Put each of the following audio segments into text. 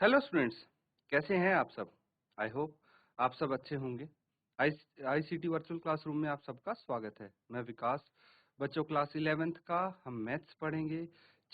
Hello students, कैसे हैं आप सब। आई होप आप सब अच्छे होंगे। आईसीटी वर्चुअल क्लासरूम में आप सबका स्वागत है। मैं विकास। बच्चों क्लास 11th का हम मैथ्स पढ़ेंगे।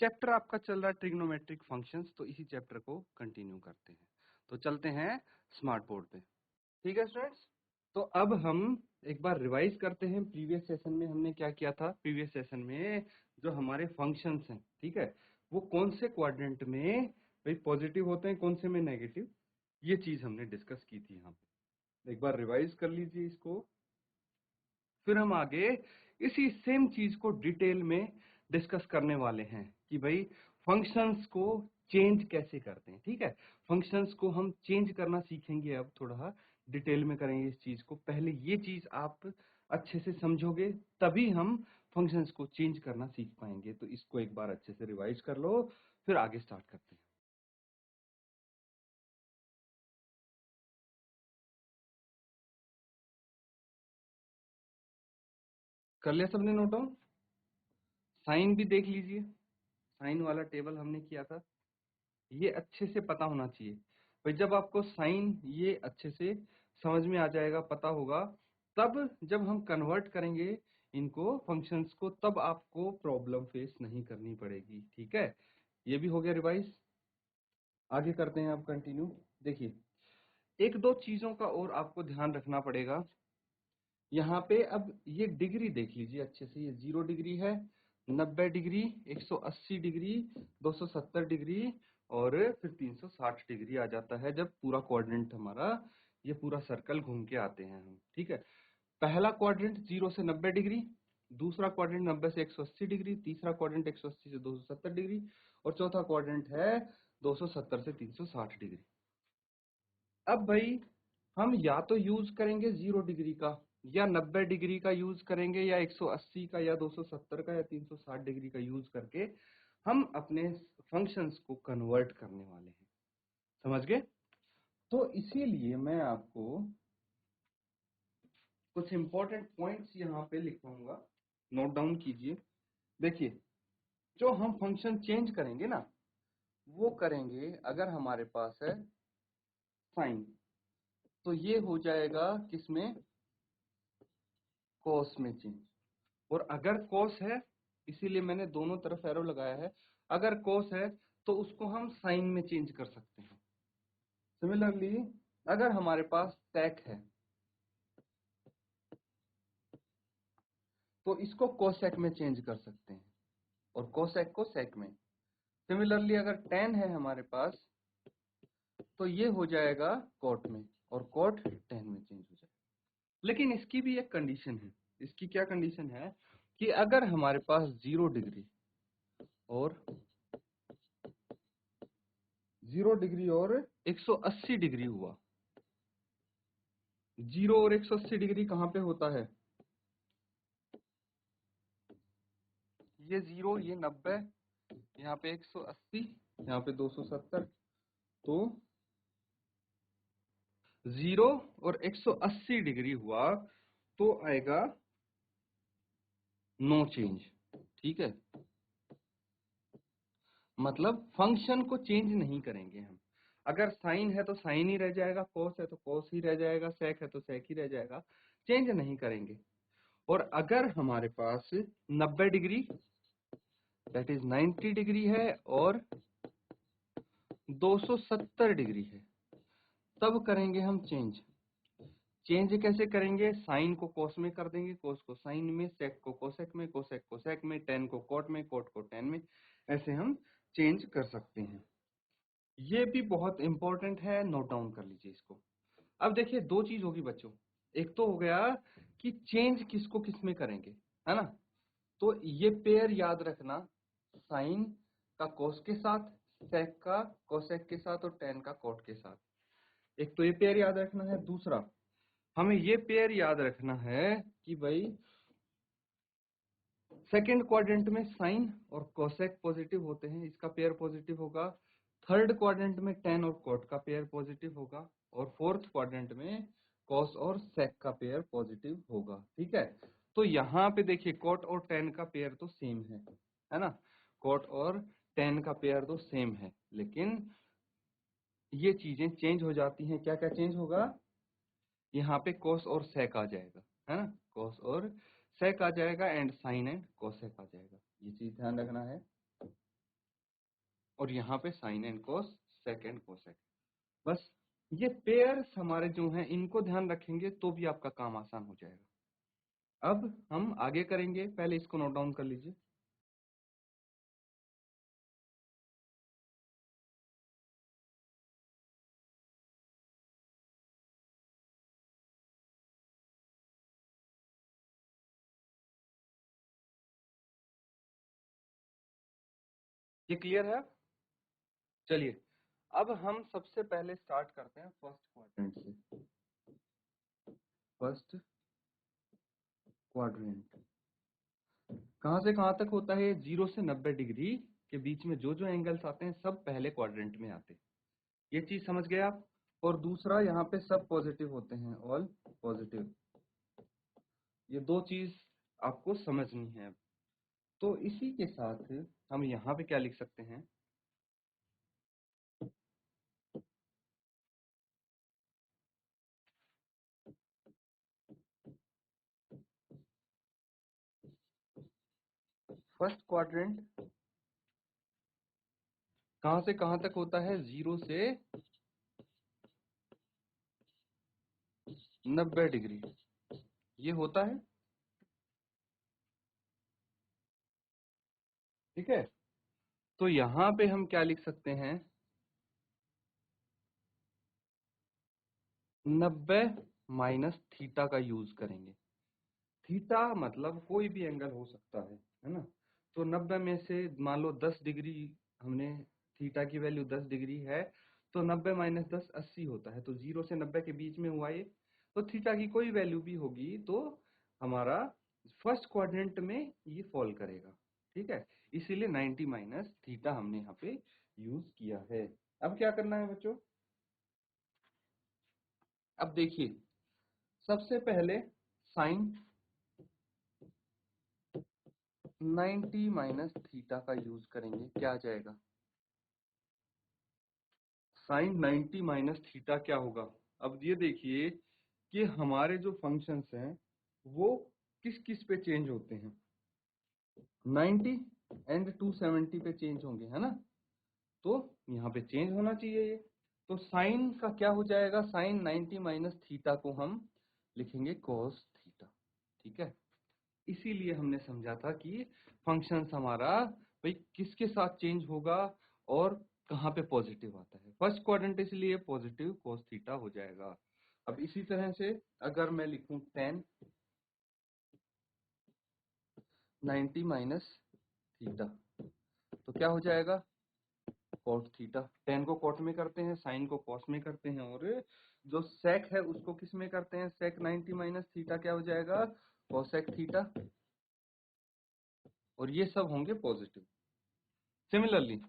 चैप्टर आपका चल रहा है ट्रिग्नोमेट्रिक फंक्शंस, तो इसी चैप्टर को कंटिन्यू करते हैं। तो चलते हैं स्मार्ट बोर्ड पे। ठीक है स्टूडेंट्स, तो अब हम एक बार रिवाइज करते हैं। प्रीवियस सेशन में हमने क्या किया था। प्रीवियस सेशन में जो हमारे फंक्शंस हैं, ठीक है, वो कौन से क्वाड्रेंट में भाई पॉजिटिव होते हैं, कौन से में नेगेटिव, ये चीज हमने डिस्कस की थी यहाँ पे। एक बार रिवाइज कर लीजिए इसको, फिर हम आगे इसी सेम चीज को डिटेल में डिस्कस करने वाले हैं कि भाई फंक्शंस को चेंज कैसे करते हैं। ठीक है, फंक्शंस को हम चेंज करना सीखेंगे। अब थोड़ा डिटेल में करेंगे इस चीज को। पहले ये चीज आप अच्छे से समझोगे, तभी हम फंक्शंस को चेंज करना सीख पाएंगे। तो इसको एक बार अच्छे से रिवाइज कर लो, फिर आगे स्टार्ट करते हैं। कर लिया सबने नोट डाउन? साइन भी देख लीजिए, साइन वाला टेबल हमने किया था, ये अच्छे से पता होना चाहिए भाई। जब आपको साइन ये अच्छे से समझ में आ जाएगा, पता होगा, तब जब हम कन्वर्ट करेंगे इनको फंक्शंस को, तब आपको प्रॉब्लम फेस नहीं करनी पड़ेगी। ठीक है, ये भी हो गया रिवाइज। आगे करते हैं अब कंटिन्यू। देखिए, एक दो चीजों का और आपको ध्यान रखना पड़ेगा यहाँ पे। अब ये डिग्री देख लीजिए अच्छे से, ये 0 डिग्री है, 90 डिग्री, 180 डिग्री, 270 डिग्री और फिर 360 डिग्री आ जाता है जब पूरा क्वाड्रेंट हमारा ये पूरा सर्कल घूम के आते हैं हम। ठीक है, पहला क्वाड्रेंट 0 से 90 डिग्री, दूसरा क्वाड्रेंट 90 से 180 डिग्री, तीसरा क्वाड्रेंट 180 से 270 डिग्री और चौथा क्वाड्रेंट है 270 से 360 डिग्री। अब भाई हम या तो यूज करेंगे 0 डिग्री का, या 90 डिग्री का यूज करेंगे, या 180 का, या 270 का, या 360 डिग्री का यूज करके हम अपने फंक्शंस को कन्वर्ट करने वाले हैं। समझ गए? तो इसीलिए मैं आपको कुछ इंपॉर्टेंट पॉइंट्स यहाँ पे लिखवाऊंगा, नोट डाउन कीजिए। देखिए, जो हम फंक्शन चेंज करेंगे ना, वो करेंगे अगर हमारे पास है साइन, तो ये हो जाएगा किसमें, कॉस में चेंज। और अगर कॉस है, इसीलिए मैंने दोनों तरफ एरो लगाया है, अगर कॉस है तो उसको हम साइन में चेंज कर सकते हैं। सिमिलरली अगर हमारे पास सेक है तो इसको कोसेक में चेंज कर सकते हैं, और कोसेक को सेक में। सिमिलरली अगर टेन है हमारे पास तो ये हो जाएगा कोट में, और कोट टेन में चेंज हो जाएगा। लेकिन इसकी भी एक कंडीशन है। इसकी क्या कंडीशन है कि अगर हमारे पास 0 डिग्री और 0 डिग्री और 180 डिग्री हुआ, 0 और 180 डिग्री कहाँ पे होता है, ये 0, ये 90, यहाँ पे 180, यहाँ पे 270, तो 0 और 180 डिग्री हुआ तो आएगा नो चेंज। ठीक है, मतलब फंक्शन को चेंज नहीं करेंगे हम। अगर साइन है तो साइन ही रह जाएगा, कोस है तो कोस ही रह जाएगा, सेक है तो सेक ही रह जाएगा, चेंज नहीं करेंगे। और अगर हमारे पास 90 डिग्री दैट इज 90 डिग्री है और 270 डिग्री है, तब करेंगे हम चेंज। चेंज कैसे करेंगे, साइन को कोस में कर देंगे, कोस को साइन में, सेक को कोसेक में, कोसेक को सेक में, टेन को कोट में, कोट को टेन में, ऐसे हम चेंज कर सकते हैं। ये भी बहुत इंपॉर्टेंट है, नोट डाउन कर लीजिए इसको। अब देखिए, दो चीज होगी बच्चों। एक तो हो गया कि चेंज किसको किस में करेंगे, है ना। तो ये पेयर याद रखना, साइन का कोस के साथ, सेक का कोसेक के साथ और टेन का कोट के साथ। एक तो ये पेयर याद रखना है। दूसरा, हमें ये पेयर याद रखना है कि भाई सेकेंड क्वाड्रेंट में साइन और कोसेक पॉजिटिव होते हैं, इसका पेयर पॉजिटिव होगा। थर्ड क्वाड्रेंट में टेन और कोट का पेयर पॉजिटिव होगा, और फोर्थ क्वाड्रेंट में कॉस और सेक का पेयर पॉजिटिव होगा। ठीक है, तो यहाँ पे देखिए कोट और टेन का पेयर तो सेम है ना। कोट और टेन का पेयर तो सेम है, लेकिन ये चीजें चेंज हो जाती हैं। क्या क्या चेंज होगा? यहाँ पे कॉस और सेक आ जाएगा, है ना, कॉस और सेक आ जाएगा एंड साइन एंड कोसेक आ जाएगा, ये चीज ध्यान रखना है। और यहाँ पे sine and cos, sec and cosec, बस ये पेयर्स हमारे जो हैं इनको ध्यान रखेंगे तो भी आपका काम आसान हो जाएगा। अब हम आगे करेंगे, पहले इसको नोट डाउन कर लीजिए। ये क्लियर है? चलिए, अब हम सबसे पहले स्टार्ट करते हैं फर्स्ट क्वाड्रेंट से। फर्स्ट क्वाड्रेंट कहाँ से कहाँ तक होता है? 0 से 90 डिग्री के बीच में जो जो एंगल्स आते हैं सब पहले क्वाड्रेंट में आते हैं। ये चीज समझ गए आप? और दूसरा, यहाँ पे सब पॉजिटिव होते हैं, ऑल पॉजिटिव। ये दो चीज आपको समझनी है। तो इसी के साथ हम यहाँ पे क्या लिख सकते हैं? फर्स्ट क्वाड्रेंट कहाँ से कहाँ तक होता है? 0 से 90 डिग्री ये होता है, ठीक है। तो यहाँ पे हम क्या लिख सकते हैं? 90 माइनस थीटा का यूज करेंगे। थीटा मतलब कोई भी एंगल हो सकता है ना। तो 90 में से मान लो 10 डिग्री, हमने थीटा की वैल्यू 10 डिग्री है, तो 90 माइनस 10 80 होता है। तो 0 से 90 के बीच में हुआ ये। तो थीटा की कोई वैल्यू भी होगी तो हमारा फर्स्ट क्वाड्रेंट में ये फॉल करेगा, ठीक है। इसीलिए 90 माइनस थीटा हमने यहाँ पे यूज किया है। अब क्या करना है बच्चों? अब देखिए, सबसे पहले साइन 90 माइनस थीटा का यूज करेंगे। क्या आ जाएगा? साइन 90 माइनस थीटा क्या होगा? अब ये देखिए कि हमारे जो फंक्शंस हैं वो किस किस पे चेंज होते हैं? 90 एंड 270 पे चेंज होंगे, है ना। तो यहाँ पे चेंज होना चाहिए ये। तो साइन का क्या हो जाएगा? साइन 90 माइनस थीटा को हम लिखेंगे कॉस थीटा, ठीक है। इसीलिए हमने समझा था कि फंक्शंस हमारा भाई किसके साथ चेंज होगा और कहाँ पे पॉजिटिव आता है। फर्स्ट क्वाड्रेंट इसलिए पॉजिटिव cos थीटा हो जाएगा। अब इसी तरह से अगर मैं लिखूं tan 90 माइनस थीटा तो क्या हो जाएगा? cot theta. tan को cot में करते हैं, sin को cos में करते हैं, और जो sec है उसको किस में करते हैं? sec 90 माइनस थीटा क्या हो जाएगा? cosec theta. और ये सब होंगे पॉजिटिव। सिमिलरली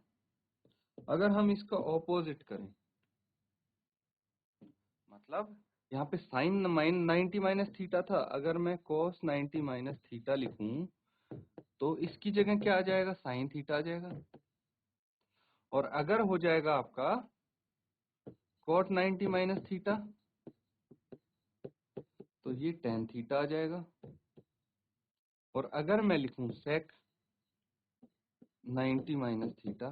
अगर हम इसका ऑपोजिट करें, मतलब यहाँ पे साइन 90 माइनस थीटा था, अगर मैं cos 90 माइनस थीटा लिखूं तो इसकी जगह क्या आ जाएगा? साइन थीटा आ जाएगा। और अगर हो जाएगा आपका cot 90 माइनस थीटा तो ये tan थीटा आ जाएगा। और अगर मैं लिखूं sec 90 माइनस थीटा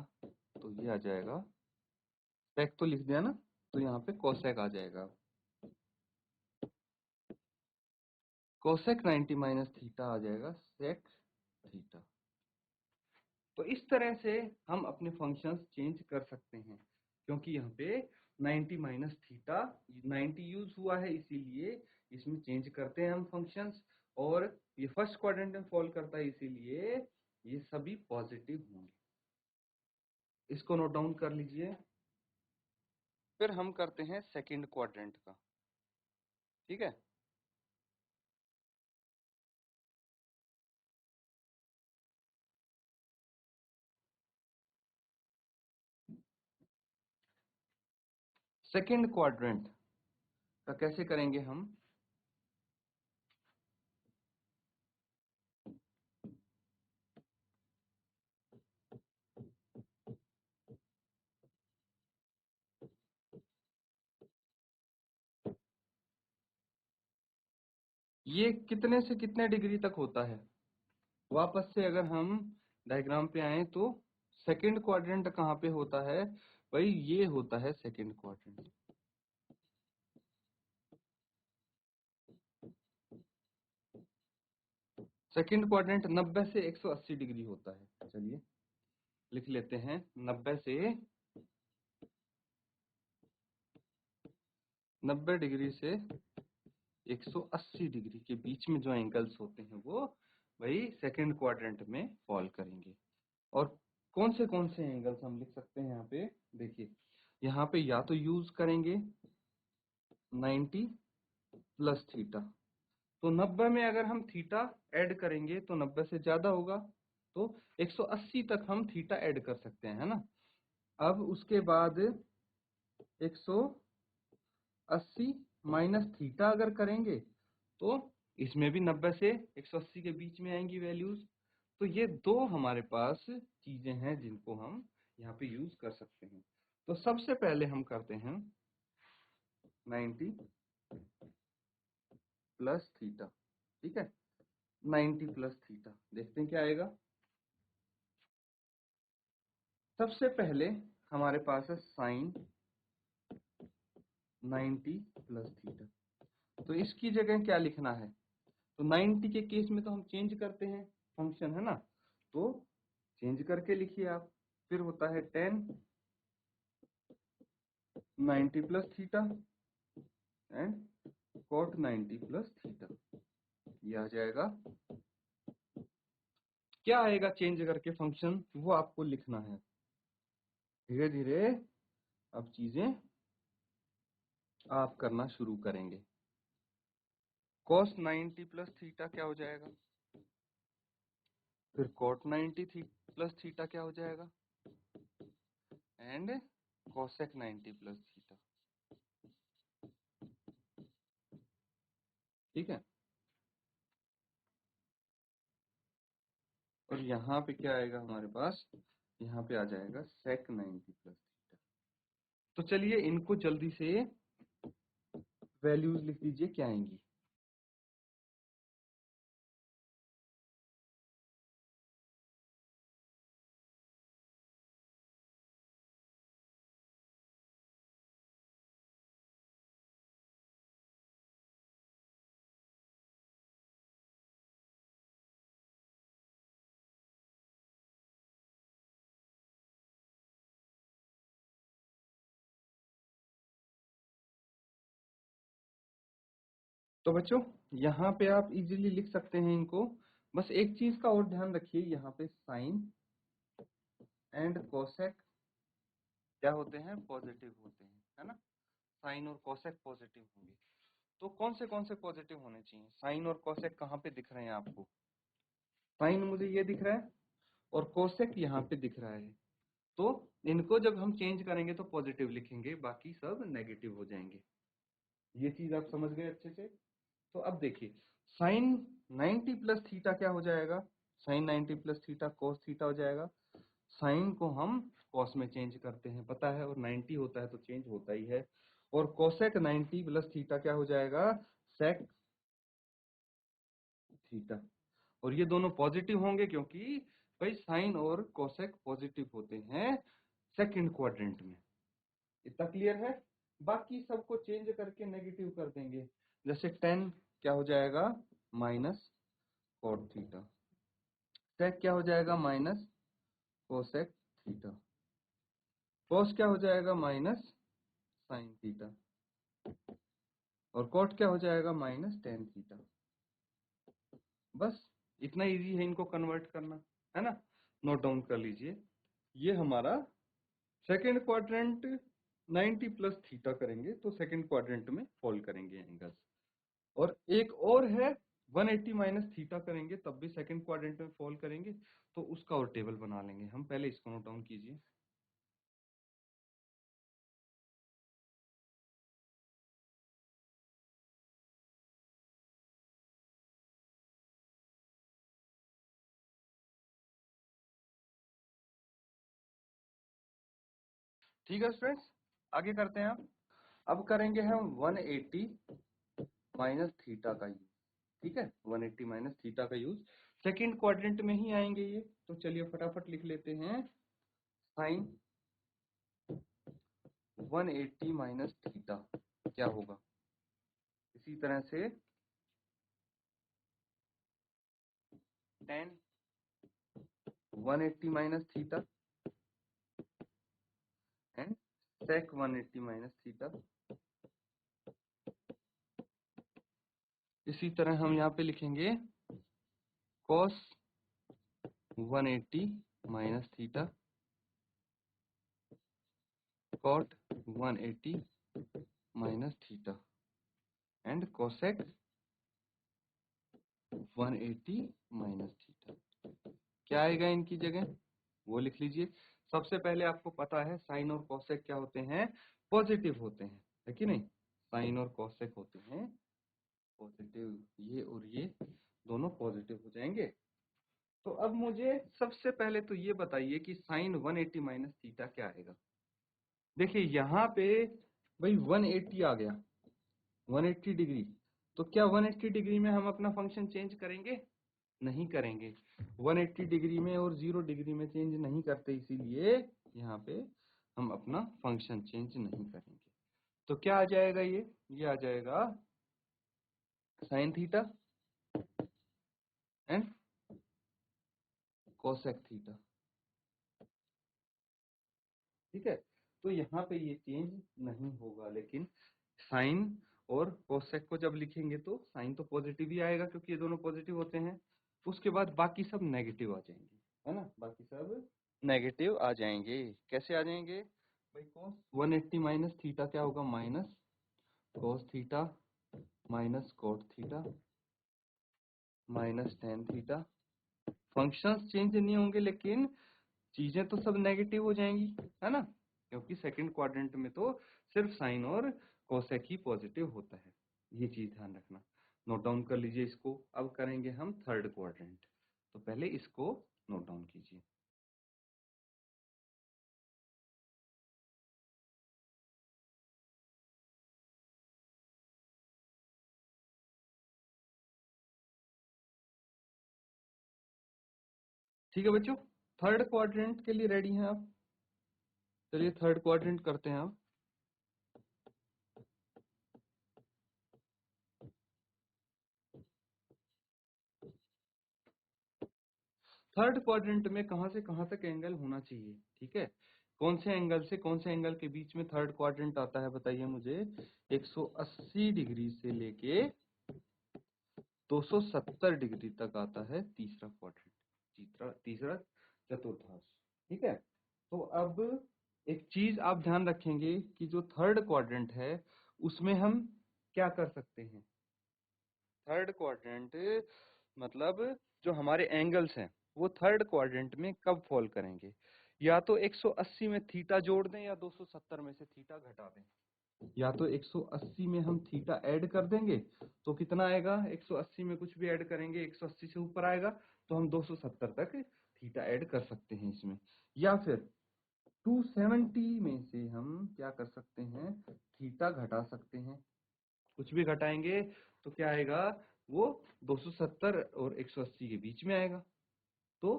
तो ये आ जाएगा, sec तो लिख दिया ना, तो यहाँ पे cosec आ जाएगा। cosec 90 माइनस थीटा आ जाएगा sec थीटा। तो इस तरह से हम अपने फंक्शंस चेंज कर सकते हैं, क्योंकि यहाँ पे 90 माइनस थीटा 90 यूज हुआ है, इसीलिए इसमें चेंज करते हैं हम फंक्शंस। और ये फर्स्ट क्वाड्रेंट में फॉल करता है, इसीलिए ये सभी पॉजिटिव होंगे। इसको नोट डाउन कर लीजिए। फिर हम करते हैं सेकंड क्वाड्रेंट का, ठीक है। सेकंड क्वाड्रेंट का कैसे करेंगे हम? ये कितने से कितने डिग्री तक होता है? वापस से अगर हम डायग्राम पे आए तो सेकंड क्वाड्रेंट कहाँ पे होता है? भाई ये होता है सेकंड क्वाड्रेंट। सेकंड क्वाड्रेंट 90 से 180 डिग्री होता है। चलिए लिख लेते हैं, 90 से 90 डिग्री से 180 डिग्री के बीच में जो एंगल्स होते हैं वो वही सेकंड क्वाड्रेंट में फॉल करेंगे। और कौन से एंगल्स हम लिख सकते हैं यहाँ पे? देखिए यहाँ पे या तो यूज करेंगे 90 प्लस थीटा। तो 90 में अगर हम थीटा ऐड करेंगे तो 90 से ज्यादा होगा, तो 180 तक हम थीटा ऐड कर सकते हैं, है ना। अब उसके बाद 180 माइनस थीटा अगर करेंगे तो इसमें भी 90 से 180 के बीच में आएंगी वैल्यूज। तो ये दो हमारे पास चीजें हैं जिनको हम यहाँ पे यूज कर सकते हैं। तो सबसे पहले हम करते हैं 90 प्लस थीटा। ठीक है, 90 प्लस थीटा, देखते हैं क्या आएगा। सबसे पहले हमारे पास है साइन 90 प्लस थीटा। तो इसकी जगह क्या लिखना है? तो 90 के केस में तो हम चेंज करते हैं फंक्शन, है ना, तो चेंज करके लिखिए आप। फिर होता है 10 90 plus theta and cot 90 plus theta, ये आ जाएगा। क्या आएगा चेंज करके फंक्शन, वो आपको लिखना है। धीरे धीरे अब चीजें आप करना शुरू करेंगे। cos 90 प्लस थीटा क्या हो जाएगा? फिर cot 90 प्लस थीटा क्या हो जाएगा? And cosec 90 plus theta. ठीक है, और यहाँ पे क्या आएगा हमारे पास? यहाँ पे आ जाएगा sec 90 प्लस थीटा। तो चलिए इनको जल्दी से वैल्यूज लिख दीजिए, क्या आएंगी। तो बच्चों यहाँ पे आप इजीली लिख सकते हैं इनको। बस एक चीज का और ध्यान रखिए, यहाँ पे साइन एंड कोसेक क्या होते हैं? पॉजिटिव होते हैं, है ना। साइन और कोसेक पॉजिटिव होंगे। तो कौन से पॉजिटिव होने चाहिए? साइन और कोसेक कहाँ पे दिख रहे हैं आपको? साइन मुझे ये दिख रहा है और कोसेक यहाँ पे दिख रहा है। तो इनको जब हम चेंज करेंगे तो पॉजिटिव लिखेंगे, बाकी सब नेगेटिव हो जाएंगे। ये चीज आप समझ गए अच्छे से। तो अब देखिए साइन 90 प्लस थीटा क्या हो जाएगा? Sine 90 plus theta cos theta हो जाएगा। साइन को हम कॉस में चेंज करते हैं पता है, और 90 होता है तो चेंज होता ही है। और कोसेक 90 प्लस थीटा क्या हो जाएगा? Sec theta. और ये दोनों पॉजिटिव होंगे क्योंकि भाई साइन और कोसेक पॉजिटिव होते हैं सेकंड क्वाड्रेंट में। इतना क्लियर है? बाकी सबको चेंज करके नेगेटिव कर देंगे। जैसे 10 क्या हो जाएगा? Minus cot theta. सेक क्या हो जाएगा? Minus cosec theta. कॉस क्या हो जाएगा? Minus sine theta. और कॉट क्या हो जाएगा? Minus tan theta. बस इतना इजी है इनको कन्वर्ट करना, है ना। नोट डाउन कर लीजिए। ये हमारा सेकेंड क्वाड्रेंट 90 प्लस थीटा करेंगे तो सेकेंड क्वाड्रेंट में फॉल करेंगे एंगल्स। और एक और है 180 माइनस थीटा करेंगे तब भी सेकेंड क्वाड्रेंट में फॉल करेंगे, तो उसका और टेबल बना लेंगे हम। पहले इसको नोट डाउन कीजिए। ठीक है फ्रेंड्स, आगे करते हैं। आप अब करेंगे हम 180 माइनस थीटा का यूज। ठीक है, 180 माइनस थीटा का यूज सेकंड क्वाड्रेंट में ही आएंगे ये। तो चलिए फटाफट लिख लेते हैं, साइन 180 माइनस थीटा क्या होगा। इसी तरह से tan 180 minus theta and sec 180 minus theta. इसी तरह हम यहाँ पे लिखेंगे cos 180 minus theta, cot 180 minus theta and cosec 180 minus theta. क्या आएगा इनकी जगह वो लिख लीजिए। सबसे पहले आपको पता है साइन और कोसेक क्या होते हैं, पॉजिटिव होते हैं, है कि नहीं। साइन और कोसेक होते हैं पॉजिटिव, ये और ये दोनों पॉजिटिव हो जाएंगे। तो अब मुझे सबसे पहले तो ये बताइए कि साइन 180 माइनस थीटा क्या आएगा। देखिए यहाँ पे भाई 180 आ गया, 180 डिग्री। तो क्या 180 डिग्री में हम अपना फंक्शन चेंज करेंगे, नहीं करेंगे। 180 डिग्री में और 0 डिग्री में चेंज नहीं करते, इसीलिए यहाँ पे हम अपना फंक्शन चेंज नहीं करेंगे। तो क्या आ जाएगा ये आ जाएगा sine theta and cosec theta. ठीक है, तो यहाँ पे ये चेंज नहीं होगा, लेकिन साइन और कोसेक को जब लिखेंगे तो साइन तो पॉजिटिव ही आएगा क्योंकि ये दोनों पॉजिटिव होते हैं। उसके बाद बाकी सब नेगेटिव आ जाएंगे, है ना, बाकी सब नेगेटिव आ जाएंगे। कैसे आ जाएंगे भाई, cos 180 माइनस थीटा क्या होगा, minus cos theta minus cot theta minus tan theta. Functions change नहीं होंगे लेकिन चीजें तो सब नेगेटिव हो जाएंगी, है ना, क्योंकि सेकंड क्वाड्रेंट में तो सिर्फ साइन और कोसेक ही पॉजिटिव होता है। ये चीज ध्यान रखना, नोट डाउन कर लीजिए इसको। अब करेंगे हम थर्ड क्वाड्रेंट, तो पहले इसको नोट डाउन कीजिए। ठीक है बच्चों, थर्ड क्वाड्रेंट के लिए रेडी हैं आप। चलिए थर्ड क्वाड्रेंट करते हैं आप। थर्ड क्वाड्रेंट में कहां से कहां तक एंगल होना चाहिए, ठीक है, कौन से एंगल से कौन से एंगल के बीच में थर्ड क्वाड्रेंट आता है बताइए मुझे। 180 डिग्री से लेके 270 डिग्री तक आता है तीसरा क्वाड्रेंट, तीसरा तीसरा चतुर्थांश। ठीक है, तो अब एक चीज आप ध्यान रखेंगे कि जो थर्ड क्वाड्रेंट है उसमें हम क्या कर सकते हैं। थर्ड क्वाड्रेंट मतलब जो हमारे एंगल्स हैं वो थर्ड क्वाड्रेंट में कब फॉल करेंगे, या तो 180 में थीटा जोड़ दें या 270 में से थीटा घटा दें। या तो 180 में हम थीटा ऐड कर देंगे तो कितना आएगा, 180 में कुछ भी ऐड करेंगे 180 से ऊपर आएगा तो हम 270 तक थीटा ऐड कर सकते हैं इसमें। या फिर 270 में से हम क्या कर सकते हैं, थीटा घटा सकते हैं। कुछ भी घटाएंगे तो क्या आएगा, वो 270 और 180 के बीच में आएगा। तो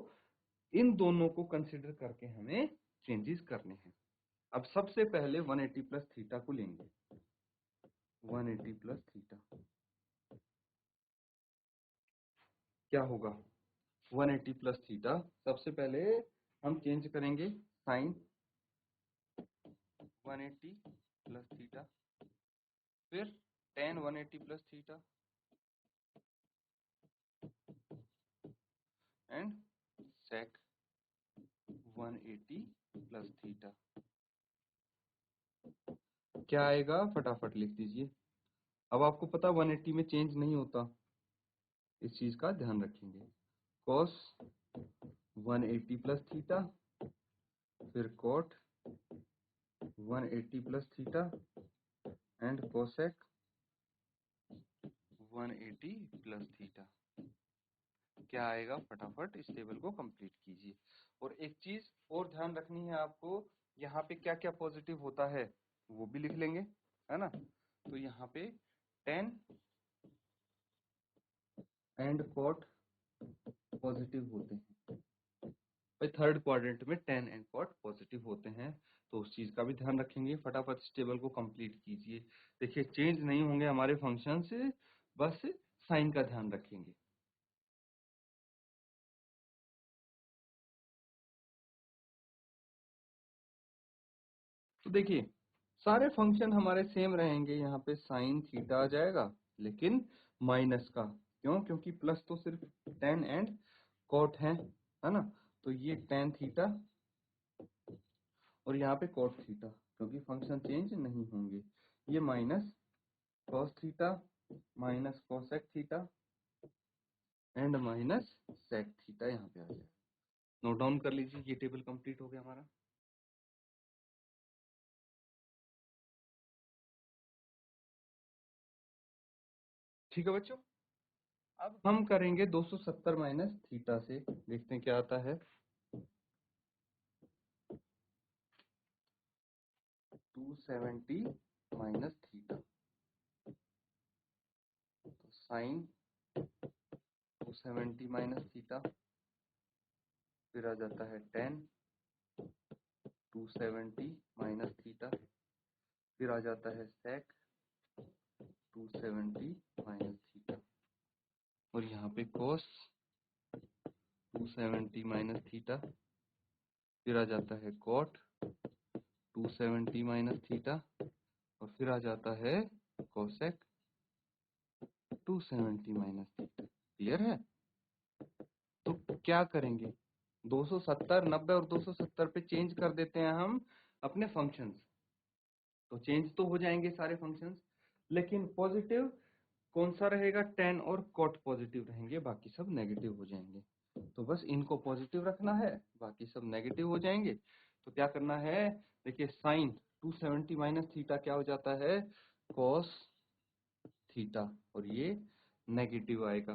इन दोनों को कंसिडर करके हमें चेंजेस करने हैं। अब सबसे पहले 180 प्लस थीटा को लेंगे, 180 प्लस थीटा क्या होगा, 180 प्लस थीटा। सबसे पहले हम चेंज करेंगे साइन 180 प्लस थीटा, फिर tan 180 plus theta and sec 180 plus theta. क्या आएगा फटाफट लिख दीजिए। अब आपको पता 180 में चेंज नहीं होता, इस चीज का ध्यान रखेंगे। cos 180 प्लस थीटा, फिर cot 180 plus theta and cosec 180 plus theta. क्या आएगा, फटाफट इस टेबल को कंप्लीट कीजिए। और एक चीज और ध्यान रखनी है आपको, यहाँ पे क्या क्या पॉजिटिव होता है वो भी लिख लेंगे, है ना। तो यहाँ पे tan एंड कॉट पॉजिटिव होते हैं। भाई थर्ड क्वाड्रेंट में tan एंड कॉट पॉजिटिव होते हैं, तो उस चीज का भी ध्यान रखेंगे। फटाफट इस टेबल को कंप्लीट कीजिए। देखिए चेंज नहीं होंगे हमारे फंक्शन से, बस साइन का ध्यान रखेंगे। तो देखिए सारे फंक्शन हमारे सेम रहेंगे। यहाँ पे साइन थीटा आ जाएगा, लेकिन माइनस का क्यों? क्योंकि प्लस तो सिर्फ tan एंड कॉट है ना। तो ये tan थीटा और यहाँ पे cos थीटा, क्योंकि फंक्शन चेंज नहीं होंगे। ये minus cos theta minus cosec theta and minus sec theta यहाँ पे आ जाएगा। नोट डाउन कर लीजिए, ये टेबल कंप्लीट हो गया हमारा। ठीक है बच्चों, अब हम करेंगे 270 माइनस थीटा से, देखते हैं क्या आता है। 270 माइनस थीटा, तो साइन 270 माइनस थीटा, फिर आ जाता है tan 270 माइनस थीटा, फिर आ जाता है sec 270 माइनस थीटा, और यहाँ पे cos 270 माइनस थीटा, फिर आ जाता है cot 270 माइनस थीटा, और फिर आ जाता है cosec 270 माइनस थीटा। क्लियर है? तो क्या करेंगे, 270, 90 और 270 पे चेंज कर देते हैं हम अपने फंक्शंस, तो चेंज तो हो जाएंगे सारे फंक्शंस, लेकिन पॉजिटिव कौन सा रहेगा? tan और cot पॉजिटिव रहेंगे, बाकी सब नेगेटिव हो जाएंगे। तो बस इनको पॉजिटिव रखना है, बाकी सब नेगेटिव हो जाएंगे। तो क्या करना है, देखिए साइन 270 माइनस थीटा क्या हो जाता है? cos थीटा, और ये नेगेटिव आएगा,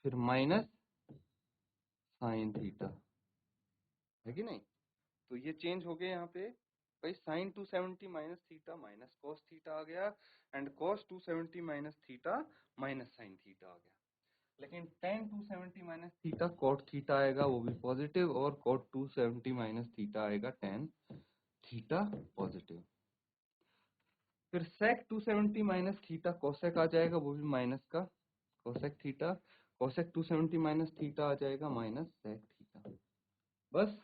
फिर माइनस साइन थीटा, है कि नहीं? तो ये चेंज हो गए यहाँ पे। भाई sine 270 minus theta minus cos theta आ गया, and cos 270 minus theta minus sine theta आ गया। लेकिन tan 270 minus theta cot theta आएगा, वो भी पॉजिटिव, और कॉट 270 माइनस थीटा आएगा tan थीटा पॉजिटिव। फिर sec 270 माइनस थीटा कोसेक आ जाएगा, वो भी माइनस का, cosec theta, cosec 270 minus theta आ जाएगा माइनस sec थीटा। बस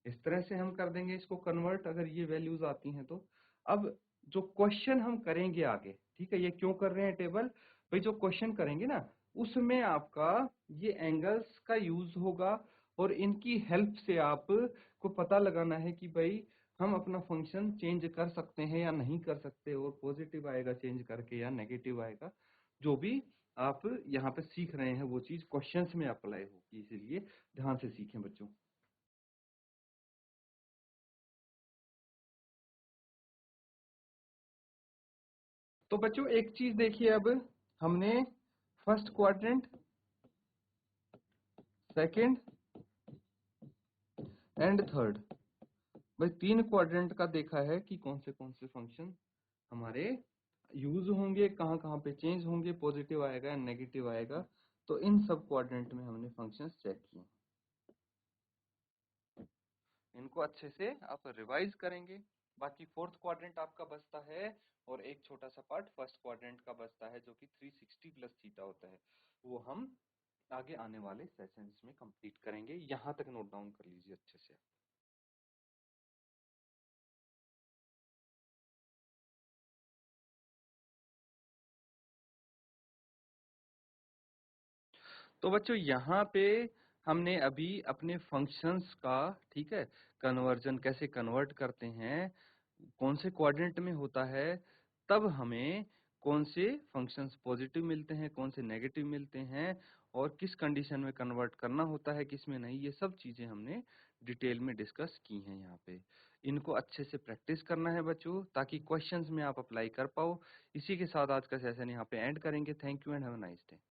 इस तरह से हम कर देंगे इसको कन्वर्ट, अगर ये वैल्यूज आती हैं तो। अब जो क्वेश्चन हम करेंगे आगे, ठीक है, ये क्यों कर रहे हैं टेबल, भाई जो क्वेश्चन करेंगे ना उसमें आपका ये एंगल्स का यूज होगा, और इनकी हेल्प से आप को पता लगाना है कि भाई हम अपना फंक्शन चेंज कर सकते हैं या नहीं कर सकते, और पॉजिटिव आएगा चेंज करके या नेगेटिव आएगा। जो भी आप यहाँ पे सीख रहे हैं वो चीज क्वेश्चंस में अप्लाई होगी, इसीलिए ध्यान से सीखें बच्चों। तो बच्चों एक चीज देखिए, अब हमने first quadrant, second and third, भाई तीन क्वाड्रेंट का देखा है कि कौन से फंक्शन हमारे यूज होंगे, कहाँ कहाँ पे चेंज होंगे, पॉजिटिव आएगा या नेगेटिव आएगा। तो इन सब क्वाड्रेंट में हमने फंक्शंस चेक किए, इनको अच्छे से आप रिवाइज करेंगे। बाकी फोर्थ क्वाड्रेंट आपका बचता है, और एक छोटा सा पार्ट फर्स्ट क्वाड्रेंट का बचता है, जो कि 360 प्लस थीटा होता है, वो हम आगे आने वाले सेशंस में कंप्लीट करेंगे। यहाँ तक नोट डाउन कर लीजिए अच्छे से। तो बच्चों यहाँ पे हमने अभी अपने फंक्शंस का, ठीक है, कन्वर्जन कैसे कन्वर्ट करते हैं, कौन से क्वाड्रेंट में होता है, तब हमें कौन से फंक्शंस पॉजिटिव मिलते हैं, कौन से नेगेटिव मिलते हैं, और किस कंडीशन में कन्वर्ट करना होता है, किस में नहीं, ये सब चीजें हमने डिटेल में डिस्कस की हैं यहाँ पे। इनको अच्छे से प्रैक्टिस करना है बच्चों, ताकि क्वेश्चंस में आप अप्लाई कर पाओ। इसी के साथ आज का सेशन यहाँ पे एंड करेंगे। Thank you and have a nice day.